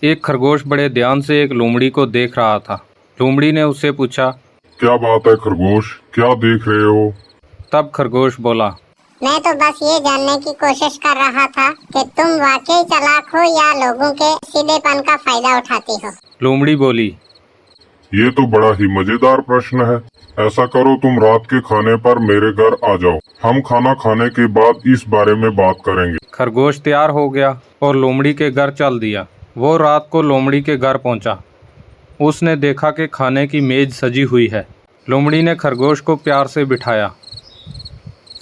एक खरगोश बड़े ध्यान से एक लोमड़ी को देख रहा था। लोमड़ी ने उससे पूछा, क्या बात है खरगोश, क्या देख रहे हो? तब खरगोश बोला, मैं तो बस ये जानने की कोशिश कर रहा था कि तुम वाकई चालाक हो या लोगों के सीधेपन का फायदा उठाती हो। लोमड़ी बोली, ये तो बड़ा ही मजेदार प्रश्न है। ऐसा करो, तुम रात के खाने पर मेरे घर आ जाओ। हम खाना खाने के बाद इस बारे में बात करेंगे। खरगोश तैयार हो गया और लोमड़ी के घर चल दिया। वो रात को लोमड़ी के घर पहुंचा। उसने देखा कि खाने की मेज सजी हुई है। लोमड़ी ने खरगोश को प्यार से बिठाया,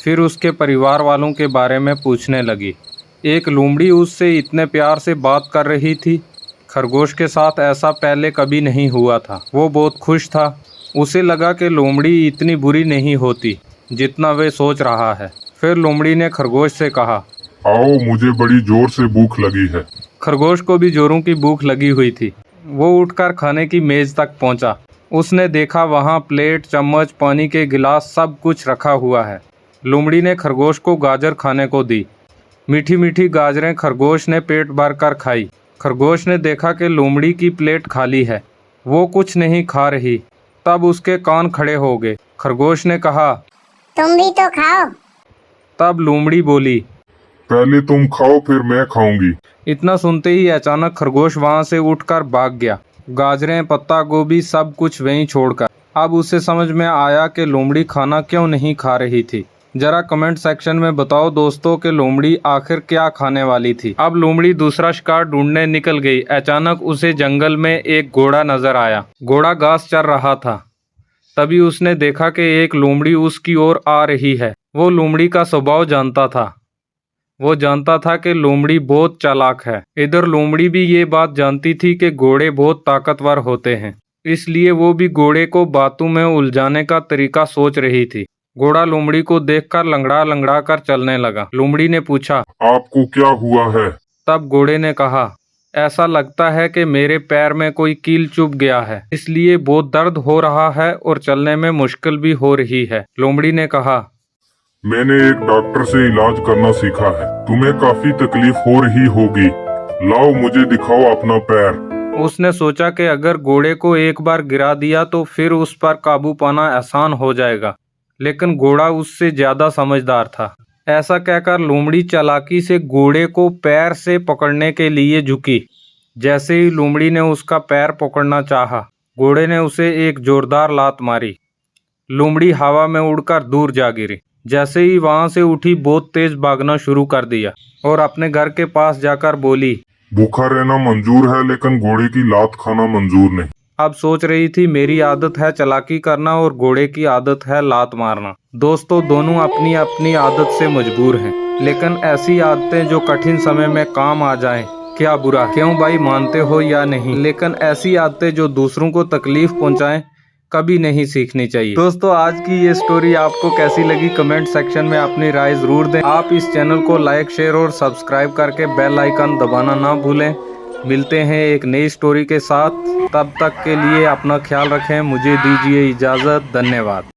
फिर उसके परिवार वालों के बारे में पूछने लगी। एक लोमड़ी उससे इतने प्यार से बात कर रही थी। खरगोश के साथ ऐसा पहले कभी नहीं हुआ था। वो बहुत खुश था। उसे लगा कि लोमड़ी इतनी बुरी नहीं होती जितना वे सोच रहा है। फिर लोमड़ी ने खरगोश से कहा, आओ, मुझे बड़ी जोर से भूख लगी है। खरगोश को भी जोरों की भूख लगी हुई थी। वो उठकर खाने की मेज तक पहुंचा। उसने देखा वहां प्लेट, चम्मच, पानी के गिलास सब कुछ रखा हुआ है। लोमड़ी ने खरगोश को गाजर खाने को दी। मीठी मीठी गाजरें खरगोश ने पेट भर कर खाई। खरगोश ने देखा कि लोमड़ी की प्लेट खाली है, वो कुछ नहीं खा रही। तब उसके कान खड़े हो गए। खरगोश ने कहा, तुम भी तो खाओ। तब लोमड़ी बोली, पहले तुम खाओ फिर मैं खाऊंगी। इतना सुनते ही अचानक खरगोश वहां से उठकर भाग गया, गाजरें, पत्ता गोभी सब कुछ वहीं छोड़कर। अब उसे समझ में आया कि लोमड़ी खाना क्यों नहीं खा रही थी। जरा कमेंट सेक्शन में बताओ दोस्तों कि लोमड़ी आखिर क्या खाने वाली थी। अब लोमड़ी दूसरा शिकार ढूंढने निकल गई। अचानक उसे जंगल में एक घोड़ा नजर आया। घोड़ा घास चर रहा था। तभी उसने देखा कि एक लोमड़ी उसकी ओर आ रही है। वो लोमड़ी का स्वभाव जानता था। वो जानता था कि लोमड़ी बहुत चालाक है। इधर लोमड़ी भी ये बात जानती थी कि घोड़े बहुत ताकतवर होते हैं, इसलिए वो भी घोड़े को बातों में उलझाने का तरीका सोच रही थी। घोड़ा लोमड़ी को देखकर लंगड़ा लंगड़ा कर चलने लगा। लोमड़ी ने पूछा, आपको क्या हुआ है? तब घोड़े ने कहा, ऐसा लगता है कि मेरे पैर में कोई कील चुभ गया है, इसलिए बहुत दर्द हो रहा है और चलने में मुश्किल भी हो रही है। लोमड़ी ने कहा, मैंने एक डॉक्टर से इलाज करना सीखा है। तुम्हें काफी तकलीफ हो रही होगी। लाओ, मुझे दिखाओ अपना पैर। उसने सोचा कि अगर घोड़े को एक बार गिरा दिया तो फिर उस पर काबू पाना आसान हो जाएगा, लेकिन घोड़ा उससे ज्यादा समझदार था। ऐसा कहकर लोमड़ी चालाकी से घोड़े को पैर से पकड़ने के लिए झुकी। जैसे ही लोमड़ी ने उसका पैर पकड़ना चाहा, घोड़े ने उसे एक जोरदार लात मारी। लोमड़ी हवा में उड़कर दूर जा गिरी। जैसे ही वहां से उठी, बहुत तेज भागना शुरू कर दिया और अपने घर के पास जाकर बोली, भूखा रहना मंजूर है लेकिन घोड़े की लात खाना मंजूर नहीं। अब सोच रही थी मेरी आदत है चालाकी करना और घोड़े की आदत है लात मारना। दोस्तों, दोनों अपनी अपनी आदत से मजबूर हैं, लेकिन ऐसी आदतें जो कठिन समय में काम आ जाएं, क्या बुरा। क्यों भाई, मानते हो या नहीं? लेकिन ऐसी आदतें जो दूसरों को तकलीफ पहुंचाएं कभी नहीं सीखनी चाहिए। दोस्तों, आज की ये स्टोरी आपको कैसी लगी कमेंट सेक्शन में अपनी राय जरूर दें। आप इस चैनल को लाइक, शेयर और सब्सक्राइब करके बेल आइकन दबाना ना भूलें। मिलते हैं एक नई स्टोरी के साथ। तब तक के लिए अपना ख्याल रखें। मुझे दीजिए इजाज़त। धन्यवाद।